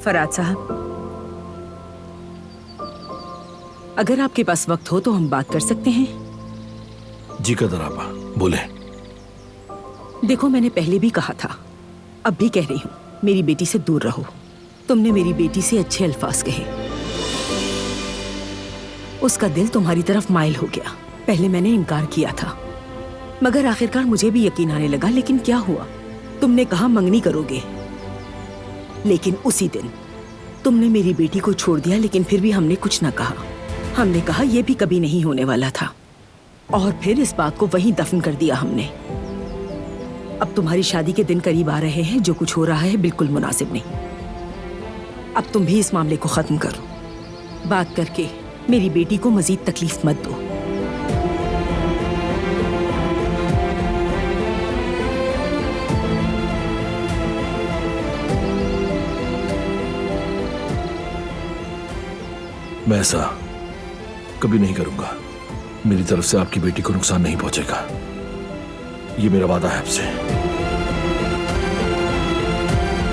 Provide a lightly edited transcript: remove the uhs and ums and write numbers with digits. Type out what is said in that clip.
फराद साहब, अगर आपके पास वक्त हो तो हम बात कर सकते हैं। जी कदर आपा, बोले। देखो, मैंने पहले भी कहा था, अब भी कह रही हूँ, मेरी बेटी से दूर रहो। तुमने मेरी बेटी से अच्छे अल्फाज कहे, उसका दिल तुम्हारी तरफ माइल हो गया। पहले मैंने इनकार किया था, मगर आखिरकार मुझे भी यकीन आने लगा। लेकिन क्या हुआ, तुमने कहा मंगनी करोगे, लेकिन उसी दिन तुमने मेरी बेटी को छोड़ दिया। लेकिन फिर भी हमने कुछ ना कहा। हमने कहा यह भी कभी नहीं होने वाला था, और फिर इस बात को वहीं दफन कर दिया हमने। अब तुम्हारी शादी के दिन करीब आ रहे हैं, जो कुछ हो रहा है बिल्कुल मुनासिब नहीं। अब तुम भी इस मामले को खत्म करो। बात करके मेरी बेटी को मजीद तकलीफ मत दो। मैं ऐसा कभी नहीं करूंगा। मेरी तरफ से आपकी बेटी को नुकसान नहीं पहुंचेगा, ये मेरा वादा है आपसे।